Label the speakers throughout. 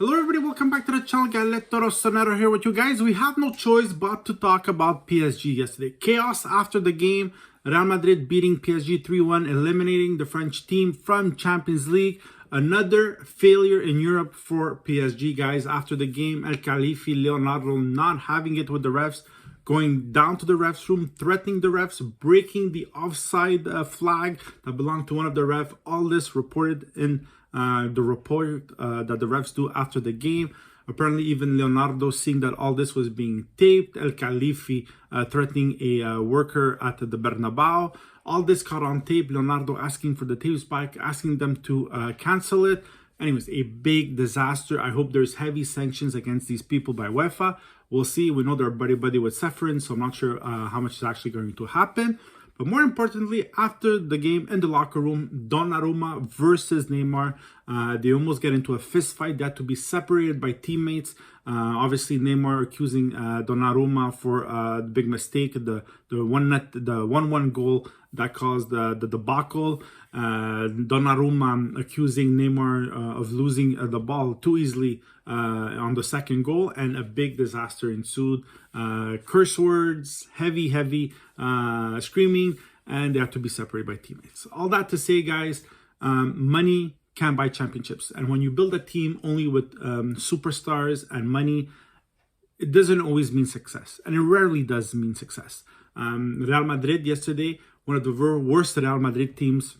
Speaker 1: Hello everybody, welcome back to the channel. Galletto Rossonero here with you guys. We have no choice but to talk about PSG yesterday. Chaos after the game. Real Madrid beating PSG 3-1, eliminating the French team from Champions League. Another failure in Europe for PSG, guys. After the game, Al-Khelaifi, Leonardo not having it with the refs, going down to the refs room, threatening the refs, breaking the offside flag that belonged to one of the refs. All this reported in the report that the refs do after the game. Apparently, even Leonardo seeing that all this was being taped. Al-Khelaifi threatening a worker at the Bernabeu. All this caught on tape. Leonardo asking for the tapes back, asking them to cancel it. Anyways, a big disaster. I hope there's heavy sanctions against these people by UEFA. We'll see. We know they're buddy-buddy with Seferin, so I'm not sure how much is actually going to happen. But more importantly, after the game in the locker room, Donnarumma versus Neymar, they almost get into a fist fight. They had to be separated by teammates. Obviously, Neymar accusing Donnarumma for the big mistake, the 1-1 goal that caused the debacle. Donnarumma accusing Neymar of losing the ball too easily on the second goal, and a big disaster ensued. Curse words, heavy screaming, and they have to be separated by teammates. All that to say, guys, money can buy championships, and when you build a team only with superstars and money, it doesn't always mean success, and it rarely does mean success. Real Madrid yesterday, one of the worst Real Madrid teams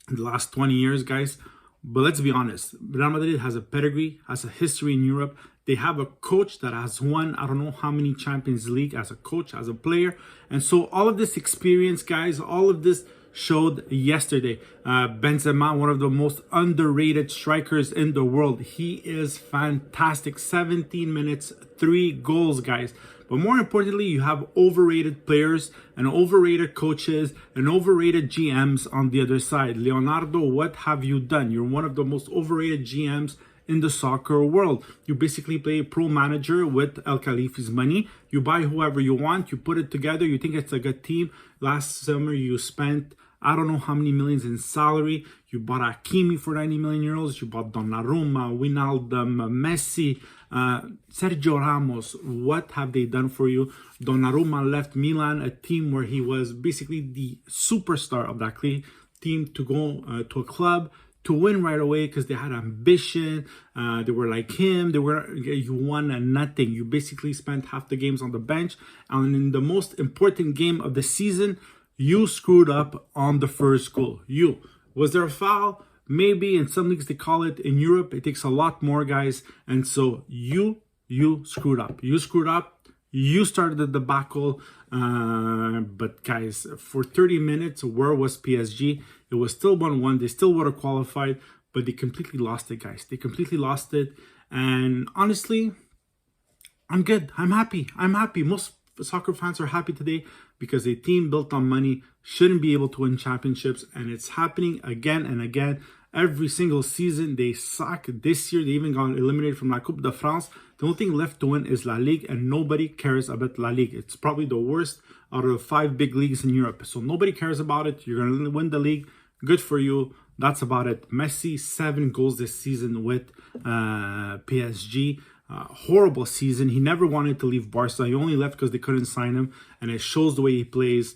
Speaker 1: in the last 20 years, guys. But let's be honest, Real Madrid has a pedigree, has a history in Europe. They have a coach that has won I don't know how many Champions League as a coach, as a player. And so all of this experience, guys, all of this showed yesterday. Benzema, one of the most underrated strikers in the world. He is fantastic. 17 minutes, 3 goals, guys. But more importantly, you have overrated players and overrated coaches and overrated GMs on the other side. Leonardo, what have you done? You're one of the most overrated GMs in the soccer world. You basically play a pro manager with Al-Khelaifi's money. You buy whoever you want, you put it together, you think it's a good team. Last summer, you spent I don't know how many millions in salary. You bought Hakimi for 90 million euros. You bought Donnarumma, Wijnaldum, Messi, Sergio Ramos. What have they done for you? Donnarumma left Milan, a team where he was basically the superstar of that team, to go to a club to win right away because they had ambition. They were like him. You won nothing. You basically spent half the games on the bench. And in the most important game of the season, you screwed up on the first goal. Was there a foul? Maybe. In some leagues they call it. In Europe, it takes a lot more, guys. And so you screwed up. You screwed up. You started the debacle. But guys, for 30 minutes, where was PSG? It was still 1-1. They still would have qualified, but they completely lost it, guys. They completely lost it. And honestly, I'm good. I'm happy. Most soccer fans are happy today because a team built on money shouldn't be able to win championships, and it's happening again and again. Every single season they suck. This year they even got eliminated from La Coupe de France. The only thing left to win is La Ligue, and nobody cares about La Ligue. It's probably the worst out of the 5 big leagues in Europe, so nobody cares about it. You're gonna win the league. Good for you. That's about it. Messi, 7 goals this season with PSG. Horrible season. He never wanted to leave Barca. He only left because they couldn't sign him, and it shows the way he plays.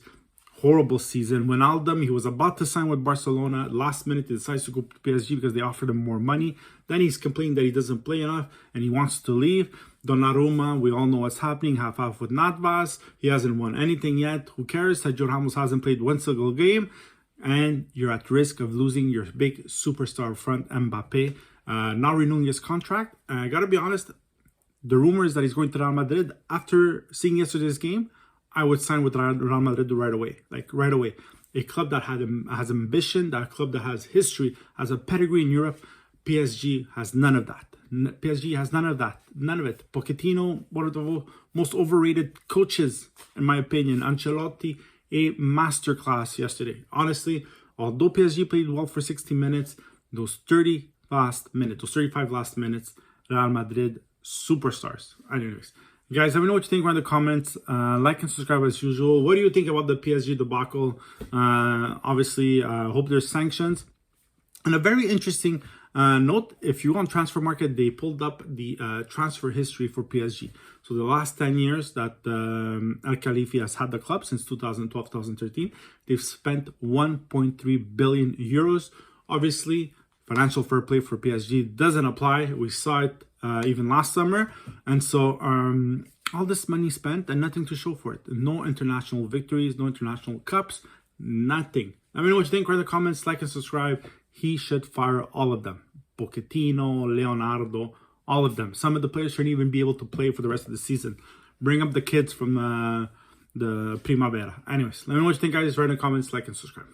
Speaker 1: Horrible season. Wijnaldum, he was about to sign with Barcelona. Last minute, he decides to go to PSG because they offered him more money. Then he's complaining that he doesn't play enough and he wants to leave. Donnarumma, we all know what's happening. Half with Navas. He hasn't won anything yet. Who cares? Sergio Ramos hasn't played one single game. And you're at risk of losing your big superstar front, Mbappe. Not renewing his contract. I gotta be honest, the rumors that he's going to Real Madrid, after seeing yesterday's game, I would sign with Real Madrid right away. Like right away. A club that has ambition, that club that has history, has a pedigree in Europe. PSG has none of that. PSG has none of that. None of it. Pochettino, one of the most overrated coaches, in my opinion. Ancelotti, a masterclass yesterday. Honestly, although PSG played well for 60 minutes, those 35 last minutes, Real Madrid superstars. Anyways, guys, let me know what you think around the comments. Like and subscribe as usual. What do you think about the PSG debacle? Obviously, hope there's sanctions. And a very interesting Note, if you go on transfer market, they pulled up the transfer history for PSG. So the last 10 years that Al-Khelaifi has had the club, since 2012-2013, they've spent 1.3 billion euros. Obviously, financial fair play for PSG doesn't apply. We saw it even last summer. And so all this money spent and nothing to show for it. No international victories, no international cups, nothing. Let me know what you think. Write in the comments, like and subscribe. He should fire all of them. Pochettino, Leonardo, all of them. Some of the players shouldn't even be able to play for the rest of the season. Bring up the kids from the Primavera. Anyways, let me know what you think, guys. Write in the comments, like and subscribe.